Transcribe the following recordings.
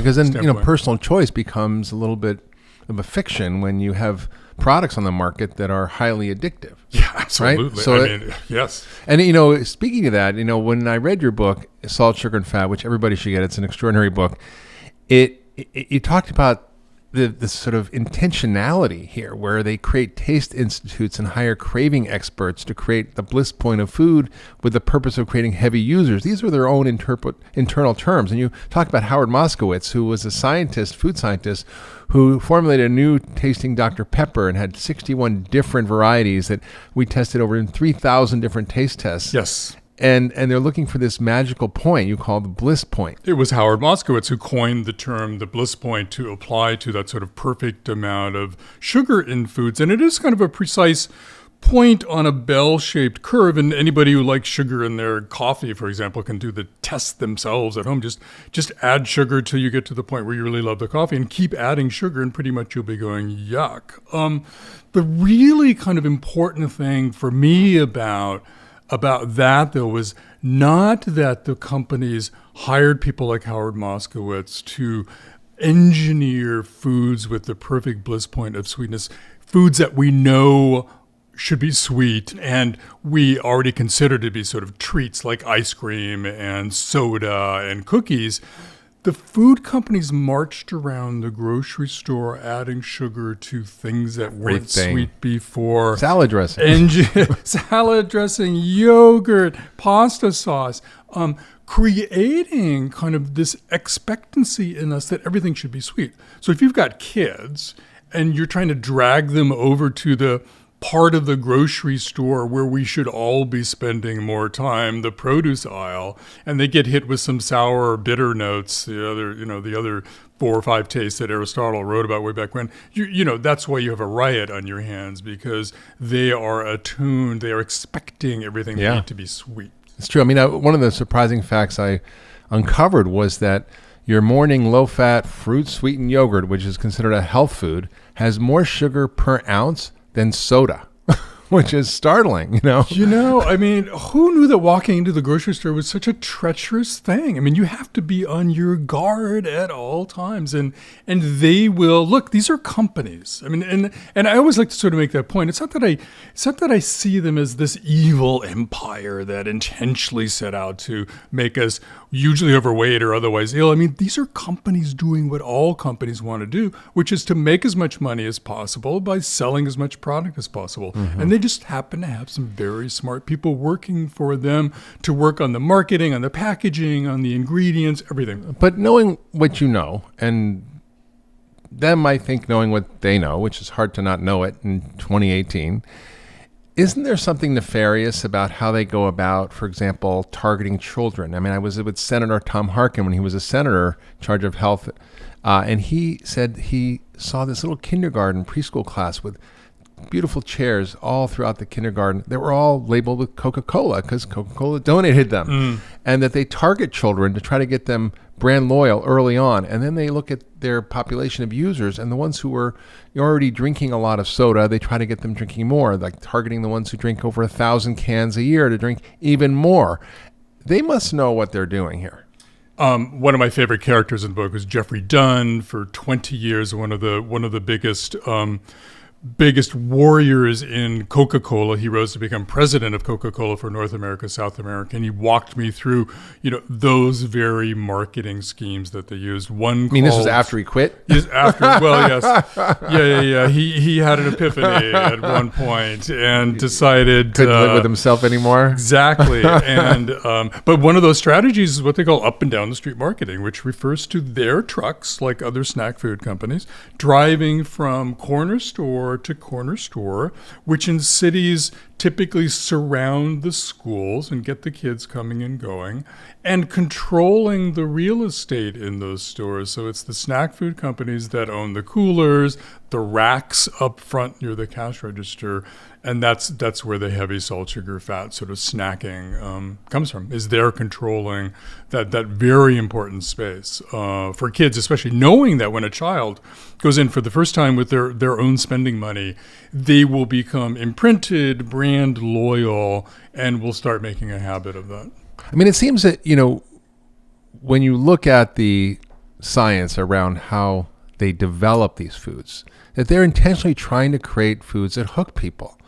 because then standpoint. personal choice becomes a little bit of a fiction when you have products on the market that are highly addictive. Yeah, absolutely. Right? So yes. And speaking of that, when I read your book, Salt, Sugar, and Fat, which everybody should get, it's an extraordinary book. You talked about the sort of intentionality here, where they create taste institutes and hire craving experts to create the bliss point of food with the purpose of creating heavy users. These were their own internal terms. And you talk about Howard Moskowitz, who was a food scientist, who formulated a new tasting Dr. Pepper and had 61 different varieties that we tested over in 3,000 different taste tests. Yes. And they're looking for this magical point you call the bliss point. It was Howard Moskowitz who coined the term the bliss point to apply to that sort of perfect amount of sugar in foods. And it is kind of a precise point on a bell-shaped curve. And anybody who likes sugar in their coffee, for example, can do the test themselves at home. Just add sugar till you get to the point where you really love the coffee, and keep adding sugar, and pretty much you'll be going, yuck. The really kind of important thing for me about that, though, was not that the companies hired people like Howard Moskowitz to engineer foods with the perfect bliss point of sweetness, foods that we know should be sweet and we already consider to be sort of treats like ice cream and soda and cookies. The food companies marched around the grocery store adding sugar to things that weren't sweet before. Salad dressing. Salad dressing, yogurt, pasta sauce, creating kind of this expectancy in us that everything should be sweet. So if you've got kids and you're trying to drag them over to the part of the grocery store where we should all be spending more time, the produce aisle, and they get hit with some sour or bitter notes, the other 4 or 5 tastes that Aristotle wrote about way back when, that's why you have a riot on your hands, because they are attuned, they are expecting everything they need to be sweet. It's true. I mean, one of the surprising facts I uncovered was that your morning low-fat fruit-sweetened yogurt, which is considered a health food, has more sugar per ounce than soda, which is startling, I mean, who knew that walking into the grocery store was such a treacherous thing? I mean, you have to be on your guard at all times, and they will look. These are companies. I mean, and I always like to sort of make that point. It's not that I see them as this evil empire that intentionally set out to make us usually overweight or otherwise ill. I mean, these are companies doing what all companies want to do, which is to make as much money as possible by selling as much product as possible. Mm-hmm. And they just happen to have some very smart people working for them to work on the marketing, on the packaging, on the ingredients, everything. But knowing what you know, and them, I think, knowing what they know, which is hard to not know it in 2018, isn't there something nefarious about how they go about, for example, targeting children? I mean, I was with Senator Tom Harkin when he was a senator in charge of health, and he said he saw this little kindergarten preschool class with beautiful chairs all throughout the kindergarten. They were all labeled with Coca-Cola because Coca-Cola donated them, and that they target children to try to get them brand loyal early on. And then they look at their population of users, and the ones who were already drinking a lot of soda, they try to get them drinking more, like targeting the ones who drink over 1,000 cans a year to drink even more. They must know what they're doing here. One of my favorite characters in the book was Jeffrey Dunn. For 20 years, one of the biggest warriors in Coca-Cola. He rose to become president of Coca-Cola for North America, South America, and he walked me through, those very marketing schemes that they used. This was after he quit? Yes, Yeah. He had an epiphany at one point and decided couldn't live with himself anymore. Exactly. And but one of those strategies is what they call up and down the street marketing, which refers to their trucks, like other snack food companies, driving from corner store to corner store, which in cities typically surround the schools and get the kids coming and going, and controlling the real estate in those stores. So it's the snack food companies that own the coolers, the racks up front near the cash register, and that's where the heavy salt, sugar, fat sort of snacking comes from, is they're controlling that very important space for kids, especially knowing that when a child goes in for the first time with their own spending money, they will become imprinted, brand loyal, and will start making a habit of that. I mean, it seems that, when you look at the science around how they develop these foods, that they're intentionally trying to create foods that hook people.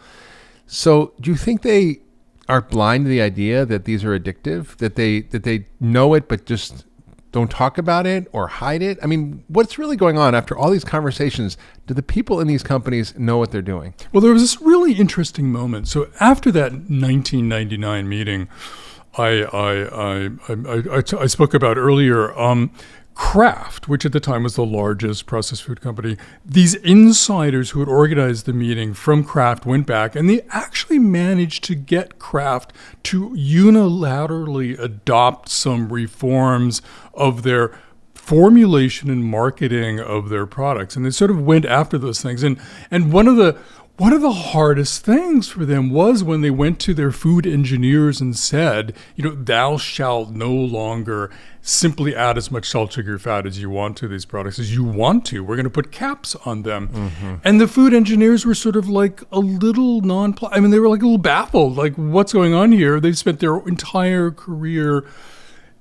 So do you think they are blind to the idea that these are addictive, that they know it but just don't talk about it or hide it? I mean, what's really going on after all these conversations? Do the people in these companies know what they're doing? Well, there was this really interesting moment. So after that 1999 meeting I spoke about earlier, Kraft, which at the time was the largest processed food company, these insiders who had organized the meeting from Kraft went back and they actually managed to get Kraft to unilaterally adopt some reforms of their formulation and marketing of their products. And they sort of went after those things. And one of the hardest things for them was when they went to their food engineers and said, thou shalt no longer simply add as much salt, sugar, fat as you want to these products as you want to. We're going to put caps on them. Mm-hmm. And the food engineers were sort of like a little they were like a little baffled, like what's going on here? They've spent their entire career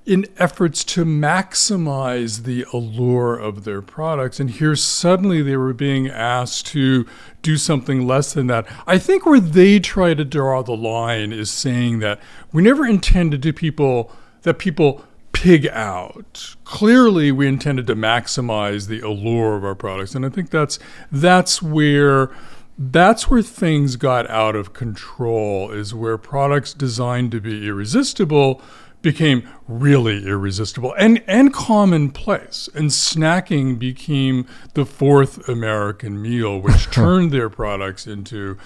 in efforts to maximize the allure of their products. And here suddenly they were being asked to do something less than that. I think where they try to draw the line is saying that we never intended that people pig out. Clearly we intended to maximize the allure of our products. And I think that's where things got out of control, is where products designed to be irresistible became really irresistible and commonplace. And snacking became the fourth American meal, which turned their products into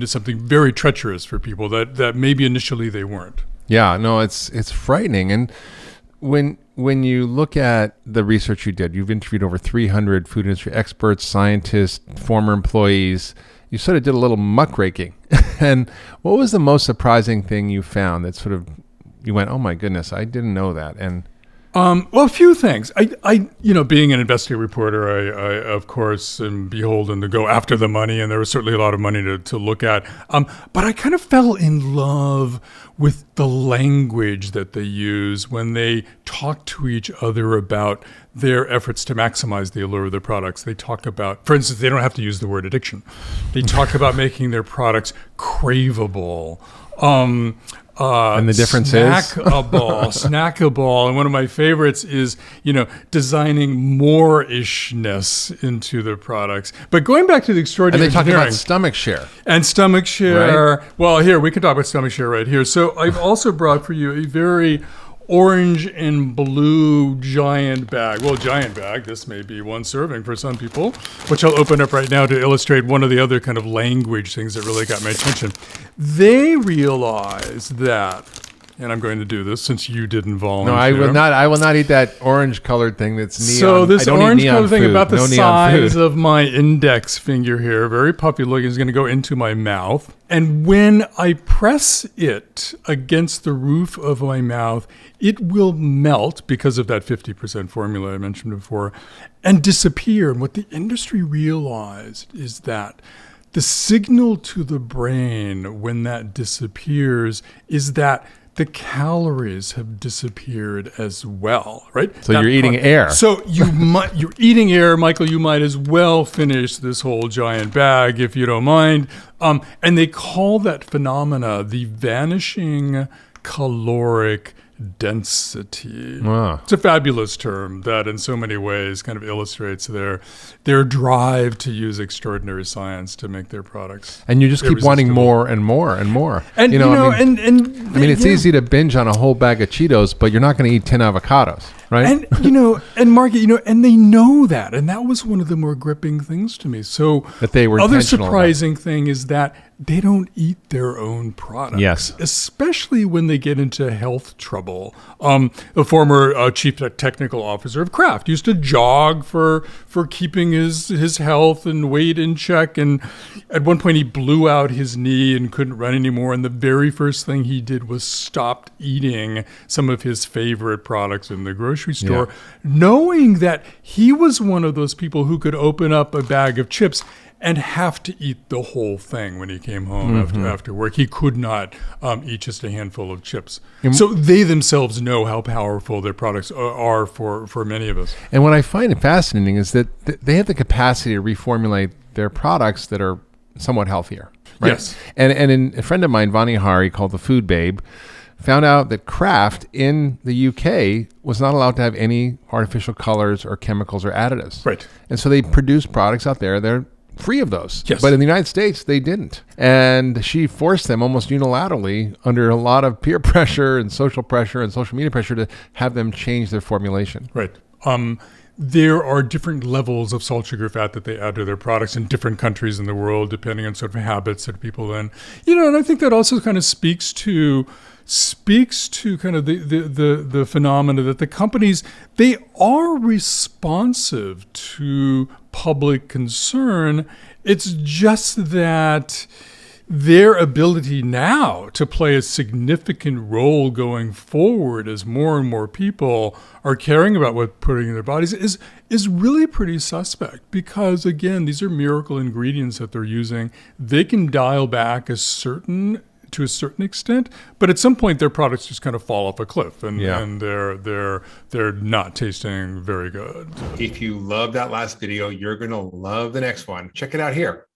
something very treacherous for people that maybe initially they weren't. Yeah, no, it's frightening. And when you look at the research you did, you've interviewed over 300 food industry experts, scientists, former employees. You sort of did a little muckraking. And what was the most surprising thing you found that sort of you went, oh my goodness, I didn't know that? And well, a few things. I being an investigative reporter, I of course am beholden to go after the money, and there was certainly a lot of money to look at. But I kind of fell in love with the language that they use when they talk to each other about their efforts to maximize the allure of their products. They talk about, for instance, they don't have to use the word addiction. They talk about making their products craveable. And the difference snackable. And one of my favorites is, designing more-ishness into the products. But going back to the extraordinary And they talk engineering, about stomach share. And stomach share. Right? Well, here, we can talk about stomach share right here. So I've also brought for you a very orange and blue giant bag. Well, giant bag. This may be one serving for some people, which I'll open up right now to illustrate one of the other kind of language things that really got my attention. They realize that, and I'm going to do this since you didn't volunteer. No, I will not eat that orange colored thing that's neon. So this orange colored thing food. about the No size of my index finger here, very puffy looking, is going to go into my mouth. And when I press it against the roof of my mouth, it will melt because of that 50% formula I mentioned before and disappear. And what the industry realized is that the signal to the brain when that disappears is that the calories have disappeared as well, right? So you're eating air. So you're eating air, Michael. You might as well finish this whole giant bag if you don't mind. And they call that phenomena the vanishing caloric density. Wow. It's a fabulous term that in so many ways kind of illustrates their drive to use extraordinary science to make their products. And you just keep wanting more and more and more. And it's easy to binge on a whole bag of Cheetos, but you're not going to eat 10 avocados, right? And and Mark, and they know that, and that was one of the more gripping things to me. So that they were other intentional surprising thing is that they don't eat their own products. Yes. Especially when they get into health trouble. The former chief technical officer of Kraft used to jog for keeping his health and weight in check. And at one point he blew out his knee and couldn't run anymore. And the very first thing he did was stopped eating some of his favorite products in the grocery store, knowing that he was one of those people who could open up a bag of chips and have to eat the whole thing when he came home after work. He could not eat just a handful of chips. So they themselves know how powerful their products are for many of us. And what I find fascinating is that they have the capacity to reformulate their products that are somewhat healthier. Right? Yes. And a friend of mine, Vani Hari, called the Food Babe, found out that Kraft in the UK was not allowed to have any artificial colors or chemicals or additives. Right. And so they produced products out there that are free of those. Yes. But in the United States, they didn't. And she forced them almost unilaterally under a lot of peer pressure and social media pressure to have them change their formulation. Right. There are different levels of salt, sugar, fat that they add to their products in different countries in the world, depending on sort of habits that people then, and I think that also kind of speaks to kind of the phenomena that the companies, they are responsive to public concern. It's just that their ability now to play a significant role going forward as more and more people are caring about what putting in their bodies is really pretty suspect, because again, these are miracle ingredients that they're using. They can dial back to a certain extent, but at some point their products just kind of fall off a cliff and they're not tasting very good. If you love that last video, you're going to love the next one. Check it out here.